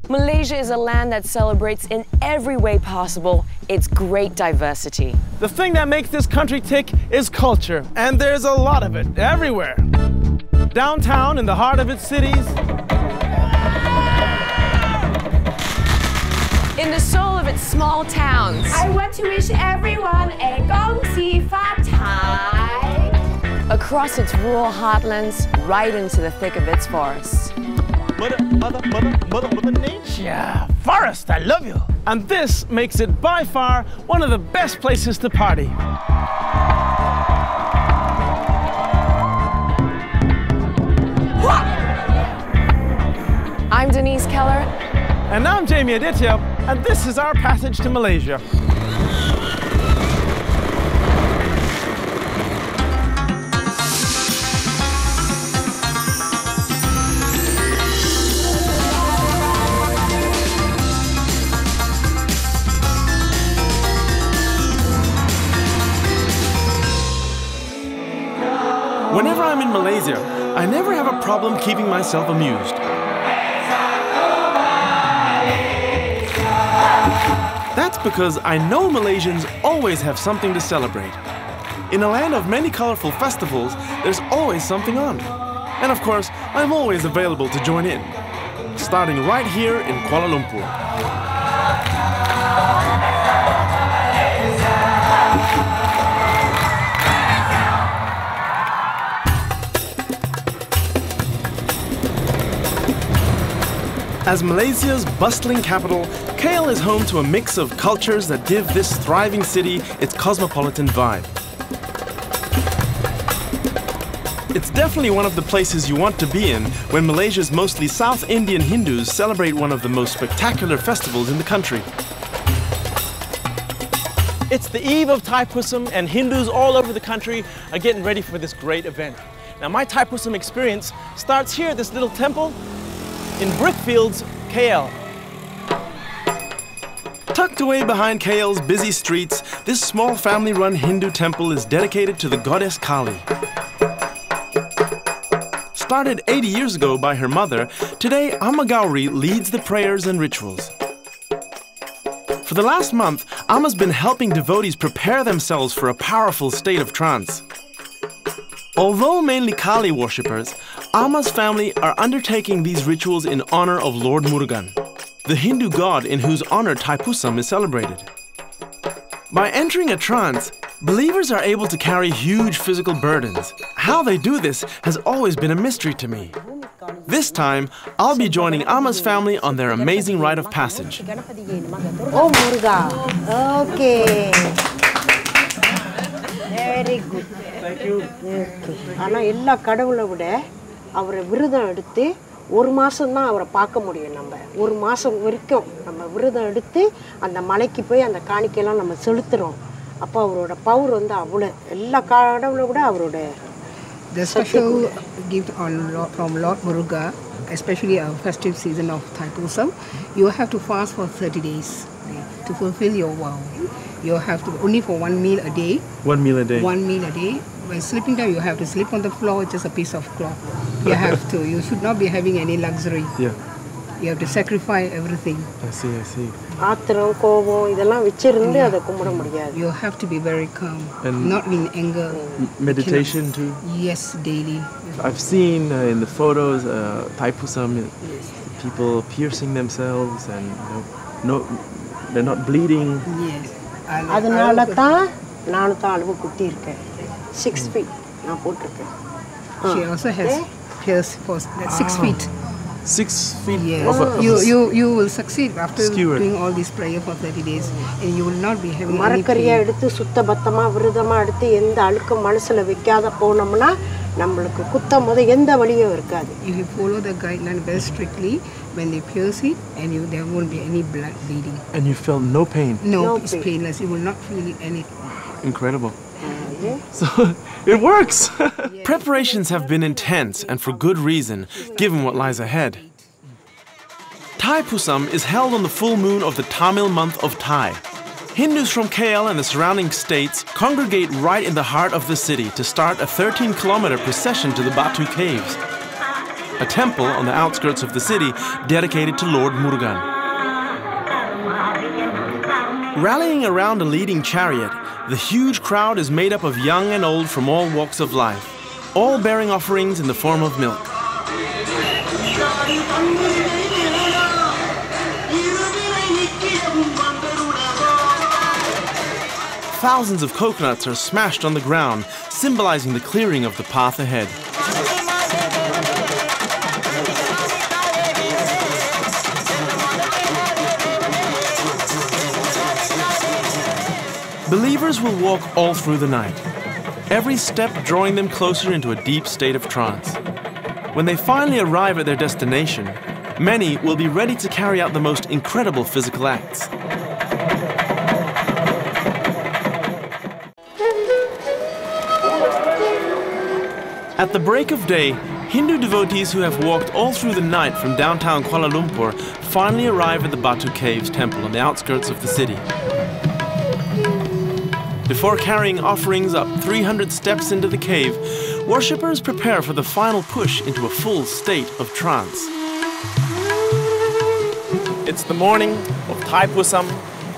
Malaysia is a land that celebrates in every way possible its great diversity. The thing that makes this country tick is culture, and there's a lot of it everywhere. Downtown, in the heart of its cities, in the soul of its small towns. I want to wish everyone a Gong Xi Fa Cai. Across its rural heartlands, right into the thick of its forests. Mother nature. Forest, I love you. And this makes it by far one of the best places to party. I'm Denise Keller. And I'm Jamie Aditya, and this is our passage to Malaysia. Whenever I'm in Malaysia, I never have a problem keeping myself amused. That's because I know Malaysians always have something to celebrate. In a land of many colorful festivals, there's always something on. And of course, I'm always available to join in, starting right here in Kuala Lumpur. As Malaysia's bustling capital, KL is home to a mix of cultures that give this thriving city its cosmopolitan vibe. It's definitely one of the places you want to be in when Malaysia's mostly South Indian Hindus celebrate one of the most spectacular festivals in the country. It's the eve of Thaipusam, and Hindus all over the country are getting ready for this great event. Now, my Thaipusam experience starts here at this little temple in Brickfields, KL. Tucked away behind KL's busy streets, this small family-run Hindu temple is dedicated to the goddess Kali. Started 80 years ago by her mother, today Amma Gauri leads the prayers and rituals. For the last month, Amma's been helping devotees prepare themselves for a powerful state of trance. Although mainly Kali worshippers, Amma's family are undertaking these rituals in honor of Lord Murugan, the Hindu god in whose honor Thaipusam is celebrated. By entering a trance, believers are able to carry huge physical burdens. How they do this has always been a mystery to me. This time, I'll be joining Amma's family on their amazing rite of passage. Oh, Muruga. Okay. Very good. Thank you. ஆனா எல்லா கடவுளை விட அவரை விரதம் எடுத்து ஒரு மாசம் தான் அவரை பார்க்க முடியும். நம்ம ஒரு மாசம் வரைக்கும் நம்ம விரதம் எடுத்து அந்த மலைக்கு போய் அந்த காணிக்கையெல்லாம் நம்ம செலுத்துறோம். அப்ப அவரோட பவர் வந்து அவ்வளவு எல்லா கடவுளை விட அவரோட The special gift from Lord Muruga, especially our festive season of Thaipusam, you have to fast for 30 days to fulfill your vow. You have to only for one meal a day. One meal a day. One meal a day. When sleeping time, you have to sleep on the floor, just a piece of cloth. You have to. You should not be having any luxury. Yeah. You have to sacrifice everything. I see, I see. ஆத்திரம் கோபம் இதெல்லாம் வச்சிருந்து அதை கும்பிட முடியாது. You have to be very calm, And not in anger. Meditation too? Yes, daily. I've seen in the photos Thaipusam, people piercing themselves and they're not bleeding. Yes. அதனால தான் நானும் தான் அளவு குத்தி இருக்கேன். 6 feet நான் போட்டுருக்கேன். She also has pierced for 6 feet. 6 feet. Yes. You will succeed after doing all this prayer for 30 days, and you will not be having any மரக்கறியை எடுத்து சுத்தபத்தமா விரதமா எடுத்து எந்த அழுக்கும் மனசுல வைக்காத போனோம்னா நம்மளுக்கு குத்தும் போது எந்த வலியும் இருக்காது. If you follow the guideline very strictly, when they pierce it, and there won't be any blood bleeding. And you felt no pain? No, it's painless. You will not feel anything. Incredible. So, it works! Preparations have been intense, and for good reason, given what lies ahead. Thaipusam is held on the full moon of the Tamil month of Thai. Hindus from KL and the surrounding states congregate right in the heart of the city to start a 13-kilometer procession to the Batu caves. a temple on the outskirts of the city dedicated to Lord Murugan. Rallying around a leading chariot, the huge crowd is made up of young and old from all walks of life, all bearing offerings in the form of milk. Thousands of coconuts are smashed on the ground, symbolizing the clearing of the path ahead. Believers will walk all through the night, every step drawing them closer into a deep state of trance. When they finally arrive at their destination, many will be ready to carry out the most incredible physical acts. At the break of day, Hindu devotees who have walked all through the night from downtown Kuala Lumpur finally arrive at the Batu Caves temple on the outskirts of the city. Before carrying offerings up 300 steps into the cave, worshippers prepare for the final push into a full state of trance. It's the morning of Thaipusam,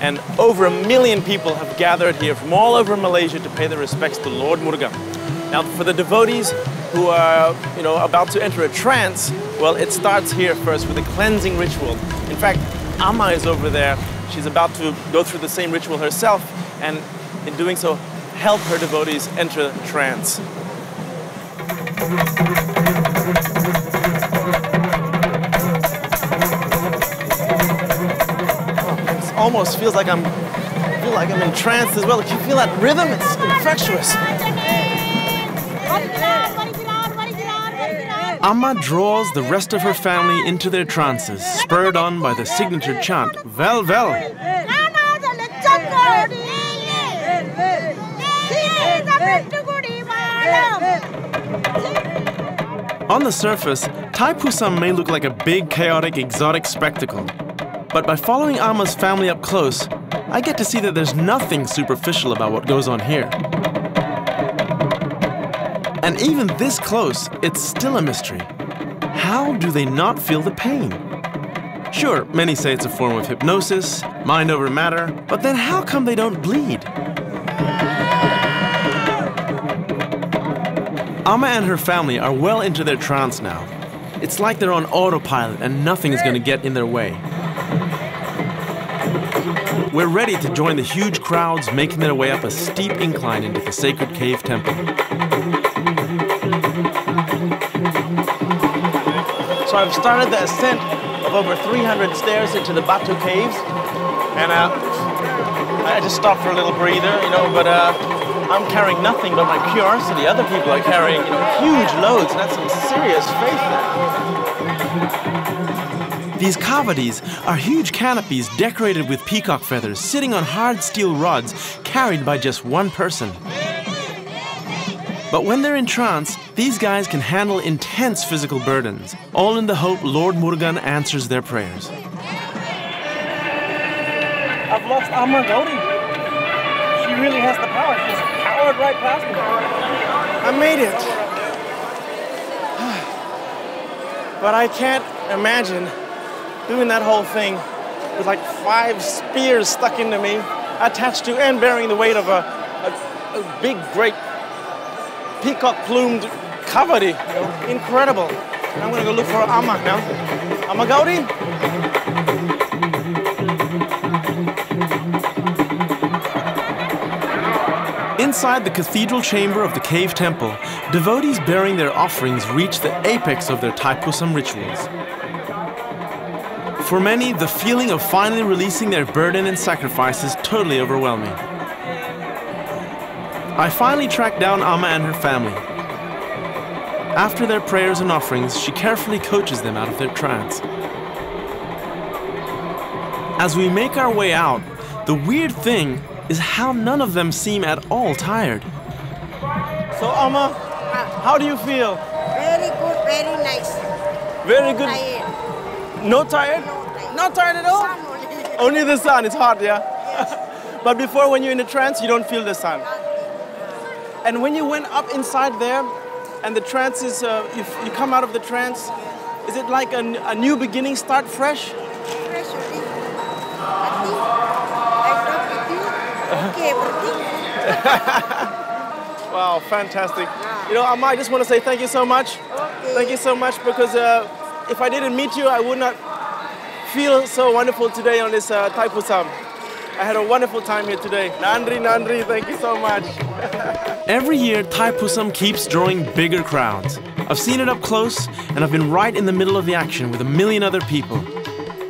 and over 1 million people have gathered here from all over Malaysia to pay their respects to Lord Murugan. Now, for the devotees who are, about to enter a trance, well, it starts here first with a cleansing ritual. In fact, Amma is over there. She's about to go through the same ritual herself, and in doing so, help her devotees enter trance. It almost feels like I'm entranced as well. Can you feel that rhythm? It's infectious. Amma draws the rest of her family into their trances, spurred on by the signature chant, Vel Vel. On the surface, Thaipusam may look like a big, chaotic, exotic spectacle. But by following Amma's family up close, I get to see that there's nothing superficial about what goes on here. And even this close, it's still a mystery. How do they not feel the pain? Sure, many say it's a form of hypnosis, mind over matter, but then how come they don't bleed? Amma and her family are well into their trance now. It's like they're on autopilot and nothing is going to get in their way. We're ready to join the huge crowds making their way up a steep incline into the sacred cave temple. So I've started the ascent of over 300 stairs into the Batu Caves, and I just stopped for a little breather, but I'm carrying nothing but my curiosity. Other people are carrying, huge loads, and that's some serious faith there. These kavadis are huge canopies decorated with peacock feathers, sitting on hard steel rods, carried by just one person. But when they're in trance, these guys can handle intense physical burdens, all in the hope Lord Murugan answers their prayers. I've lost Amma Gauri. She really has the power. She's powered right past me. I made it. But I can't imagine doing that whole thing with like 5 spears stuck into me, attached to and bearing the weight of a big, great peacock-plumed kavadi. Incredible. And I'm going to go look for Amma now. Amma Gauri? Inside the cathedral chamber of the cave temple, devotees bearing their offerings reach the apex of their Thaipusam rituals. For many, the feeling of finally releasing their burden and sacrifice is totally overwhelming. I finally tracked down Amma and her family. After their prayers and offerings, she carefully coaches them out of their trance. As we make our way out, the weird thing is how none of them seem at all tired. So Amma, how do you feel? Very good, very nice. Very good. Tired. No tired? Not tired at all? Only the sun, it's hot, yeah? Yes. But before, when you're in a trance, you don't feel the sun. And when you went up inside there, and the trance is, you come out of the trance, Is it like a new beginning, start fresh? Fresh already. I talk with you. Okay, Wow, fantastic. You know, Amma, I just want to say thank you so much. Okay. Thank you so much, because if I didn't meet you, I would not feel so wonderful today on this Thaipusam. I had a wonderful time here today. Nandri, thank you so much. Every year, Thaipusam keeps drawing bigger crowds. I've seen it up close, and I've been right in the middle of the action with a million other people.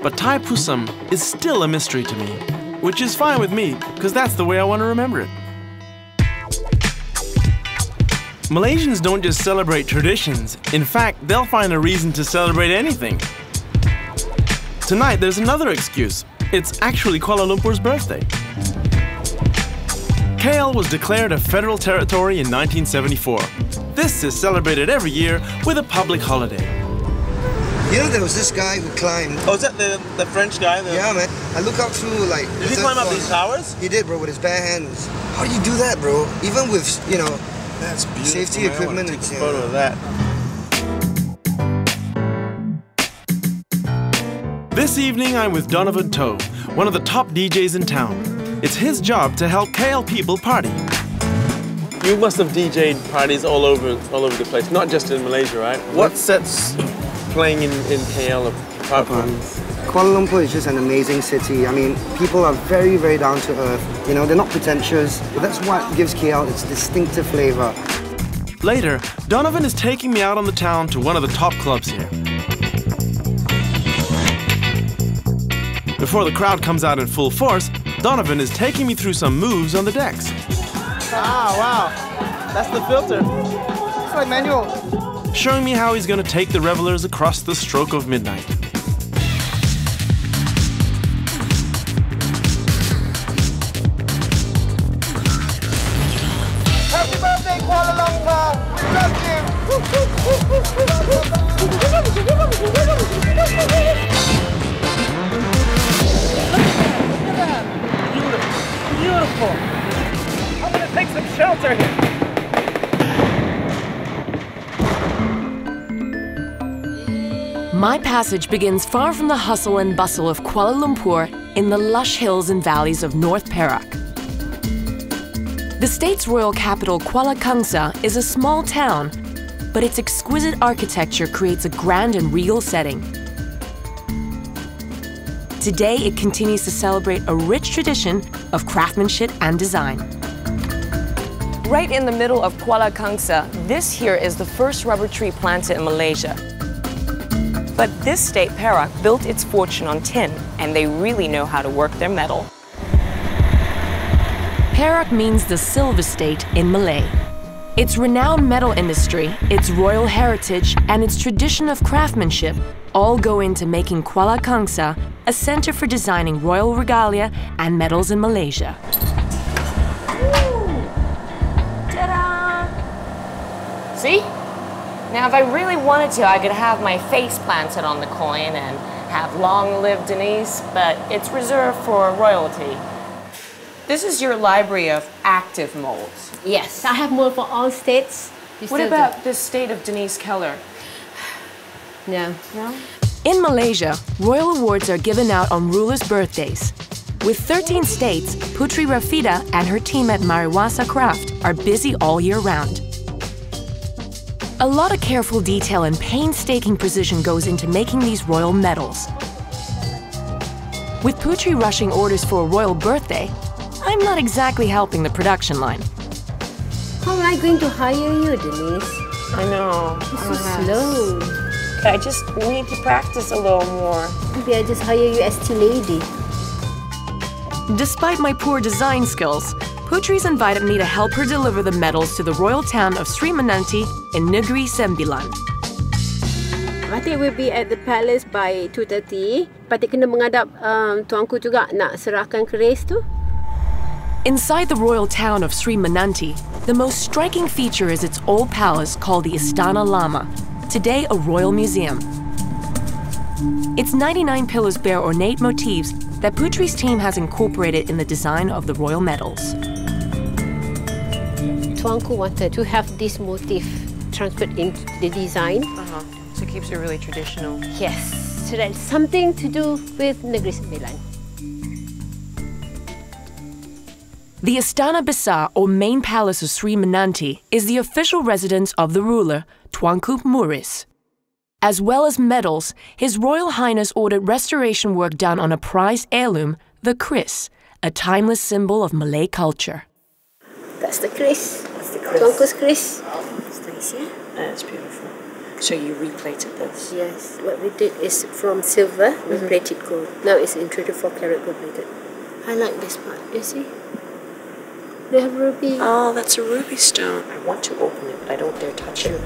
But Thaipusam is still a mystery to me, which is fine with me, because that's the way I want to remember it. Malaysians don't just celebrate traditions. In fact, they'll find a reason to celebrate anything. Tonight, there's another excuse. It's actually Kuala Lumpur's birthday. KL was declared a federal territory in 1974. This is celebrated every year with a public holiday. You know, there was this guy who climbed. Oh, is that the French guy? Yeah, man. I look out through, like... Did he climb up these towers? He did, bro, with his bare hands. How do you do that, bro? Even with, you know, that's beautiful, safety man. equipment. I want to take a photo of that. This evening, I'm with Donovan To, one of the top DJs in town. It's his job to help KL people party. You must have DJed parties all over the place, not just in Malaysia, right? What sets playing in KL apart from? Kuala Lumpur is just an amazing city. I mean, people are very, very down to earth. You know, they're not pretentious. But that's what gives KL its distinctive flavor. Later, Donovan is taking me out on the town to one of the top clubs here. Before the crowd comes out in full force, Donovan is taking me through some moves on the decks. Ah, wow. That's the filter. It's like manual. Showing me how he's going to take the revelers across the stroke of midnight. Happy birthday, Kuala Lumpur! We love you! Beautiful. I'm gonna take some shelter here. My passage begins far from the hustle and bustle of Kuala Lumpur in the lush hills and valleys of North Perak. The state's royal capital, Kuala Kangsar, is a small town, but its exquisite architecture creates a grand and regal setting. Today, it continues to celebrate a rich tradition of craftsmanship and design. Right in the middle of Kuala Kangsar, this here is the first rubber tree planted in Malaysia. But this state, Perak, built its fortune on tin, and they really know how to work their metal. Perak means the silver state in Malay. Its renowned metal industry, its royal heritage, and its tradition of craftsmanship all go into making Kuala Kangsar a center for designing royal regalia and medals in Malaysia. Ta-da! See? Now, if I really wanted to, I could have my face planted on the coin and have long live Denise, but it's reserved for royalty. This is your library of active molds. Yes, I have mold for all states. What about this state of Denise Keller? No. No? In Malaysia, royal awards are given out on rulers' birthdays. With 13 states, Putri Rafida and her team at Mariwasa Craft are busy all year round. A lot of careful detail and painstaking precision goes into making these royal medals. With Putri rushing orders for a royal birthday, I'm not exactly helping the production line. How am I going to hire you, Denise? I know. You're so slow. I just need to practice a little more. Maybe I just hire you as tea lady. Despite my poor design skills, Putri's invited me to help her deliver the medals to the royal town of Sri Menanti in Negeri Sembilan. I think we'll be at the palace by 2:30. Patut kena menghadap tuanku juga nak serahkan keris tu. Inside the royal town of Sri Menanti, the most striking feature is its old palace called the Istana Lama, today a royal museum. Its 99 pillars bear ornate motifs that Putri's team has incorporated in the design of the royal medals. Tuanku wanted to have this motif transferred in the design. So it keeps it really traditional. Yes, so that's something to do with Negeri Sembilan. The Istana Besar, or main palace of Sri Menanti, is the official residence of the ruler, Tuanku Muris. As well as medals, His Royal Highness ordered restoration work done on a prized heirloom, the kris, a timeless symbol of Malay culture. That's the kris. Tuanku's kris. It's nice, yeah? That's beautiful. So you replated this? Yes, what we did is from silver, we plated gold. Now it's in 24 karat gold plated. I like this part, you see? They have ruby. Oh, that's a ruby stone. I want to open it, but I don't dare touch it.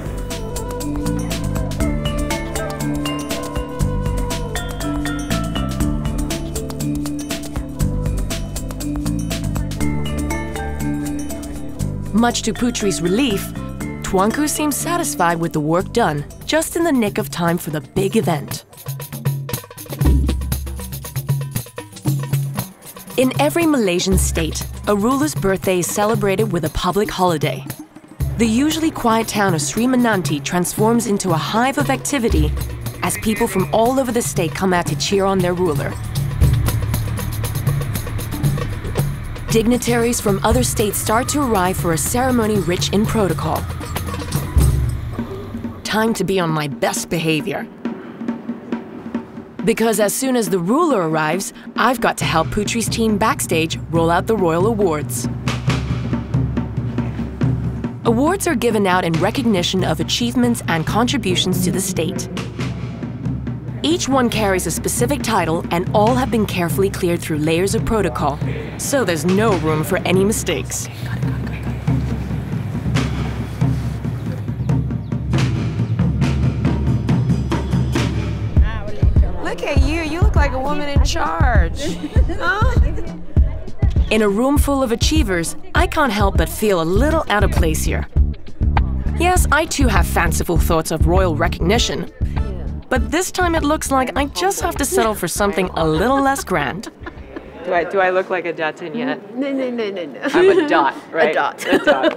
Much to Putri's relief, Tuanku seems satisfied with the work done, just in the nick of time for the big event. In every Malaysian state, a ruler's birthday is celebrated with a public holiday. The usually quiet town of Sri Menanti transforms into a hive of activity as people from all over the state come out to cheer on their ruler. Dignitaries from other states start to arrive for a ceremony rich in protocol. Time to be on my best behavior. Because as soon as the ruler arrives, I've got to help Putri's team backstage roll out the royal awards. Awards are given out in recognition of achievements and contributions to the state. Each one carries a specific title, and all have been carefully cleared through layers of protocol, so there's no room for any mistakes. Look at you, you look like a woman in charge. In a room full of achievers, I can't help but feel a little out of place here. Yes, I too have fanciful thoughts of royal recognition, but this time it looks like I just have to settle for something a little less grand. Do I look like a Datin yet? No. I'm a dot, right? A dot. A dot.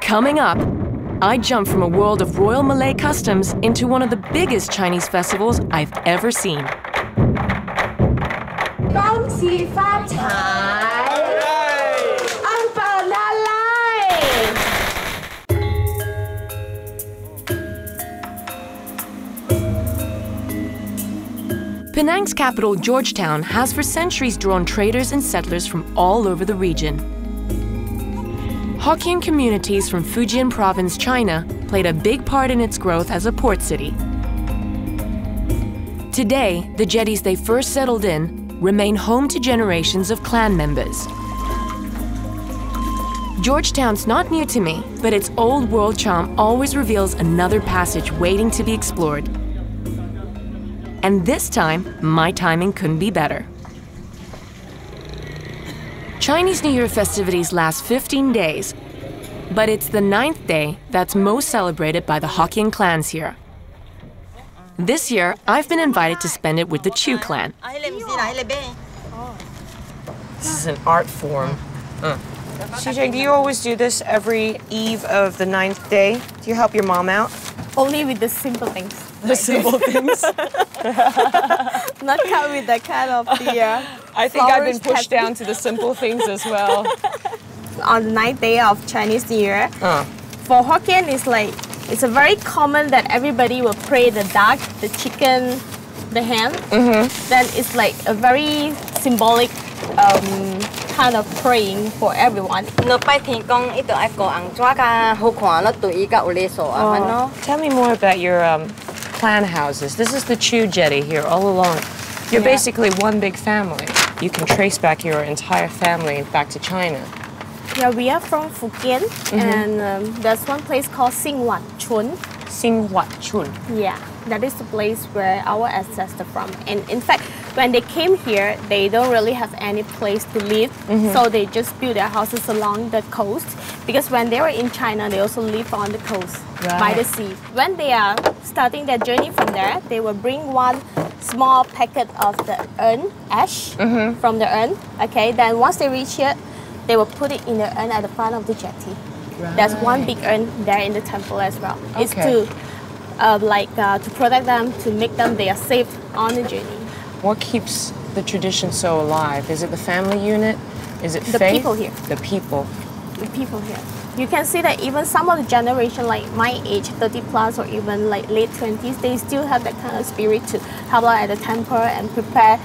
Coming up, I jump from a world of royal Malay customs into one of the biggest Chinese festivals I've ever seen. 恭喜发财，安保拿来。 Penang's capital, Georgetown, has for centuries drawn traders and settlers from all over the region. Hokkien communities from Fujian province, China, played a big part in its growth as a port city. Today, the jetties they first settled in remain home to generations of clan members. Georgetown's not new to me, but its old world charm always reveals another passage waiting to be explored. And this time, my timing couldn't be better. Chinese New Year festivities last 15 days, but it's the 9th day that's most celebrated by the Hokkien clans here. This year, I've been invited to spend it with the Chu clan. This is an art form. CJ, do you always do this every eve of the 9th day? Do you help your mom out? Only with the simple things. The simple things? Not count with the kind of the I think I've been pushed down to the simple things as well. On the 9th day of Chinese New Year, for Hokkien, it's a very common that everybody will pray the duck, the chicken, the hen. Then it's like a very symbolic kind of praying for everyone. Tell me more about your clan houses. This is the Chu jetty here all along. You're basically one big family. You can trace back your entire family back to China. Yeah, we are from Fujian, and there's one place called Singwat Chun. Singwat Chun. Yeah, that is the place where our ancestors from. And in fact, when they came here, they don't really have any place to live, so they just built their houses along the coast. Because when they were in China, they also lived on the coast by the sea. When they are starting their journey from there, they will bring one small packet of the urn ash from the urn. Okay, then once they reach here, they will put it in the urn at the front of the jetty. There's one big urn there in the temple as well. It's Okay. to protect them, to make them they are safe on the journey. What keeps the tradition so alive? Is it the family unit? Is it The faith? people here. The people. The people here. You can see that even some of the generation like my age, 30 plus or even like late 20s, they still have that kind of spirit to help out at the temple and prepare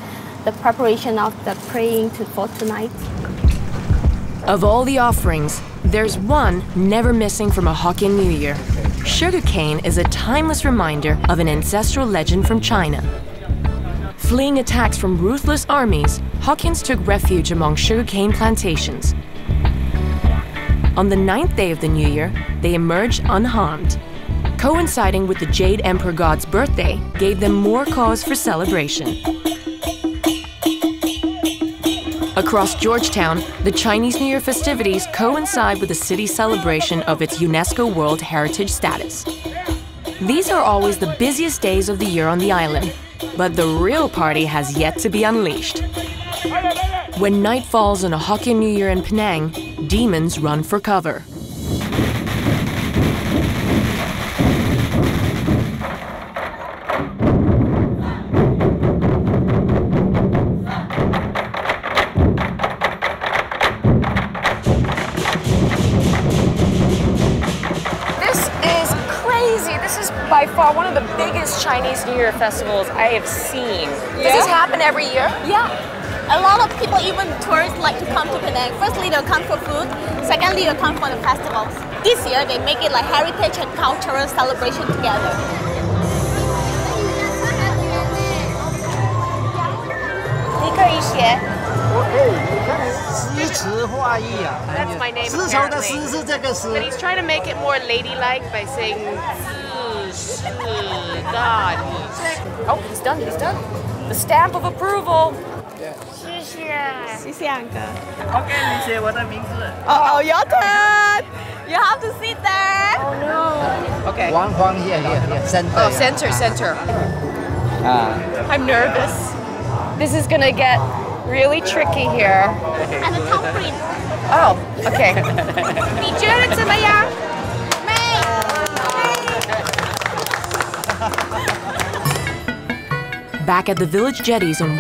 the preparation of the praying for tonight. Of all the offerings, there's one never missing from a Hokkien New Year. Sugarcane is a timeless reminder of an ancestral legend from China. Fleeing attacks from ruthless armies, Hokkiens took refuge among sugarcane plantations. On the 9th day of the New Year, they emerged unharmed. Coinciding with the Jade Emperor God's birthday gave them more cause for celebration. Across Georgetown, the Chinese New Year festivities coincide with the city's celebration of its UNESCO World Heritage status. These are always the busiest days of the year on the island, but the real party has yet to be unleashed. When night falls on a Hokkien New Year in Penang, demons run for cover. By far one of the biggest Chinese New Year festivals I have seen. Does this happen every year? Yeah. A lot of people, even tourists, like to come to Penang. Firstly, they'll come for food. Secondly, they'll come for the festivals. This year, they make it like heritage and cultural celebration together. That's my name apparently. But he's trying to make it more ladylike by saying God. Oh, he's done, he's done. The stamp of approval. Oh, your turn. You have to sit there. Oh no. Okay. Huang here, center. Oh, center. I'm nervous. This is gonna get really tricky here. And the top print. Oh, okay. 你觉得怎么样？ Back at the village jetties on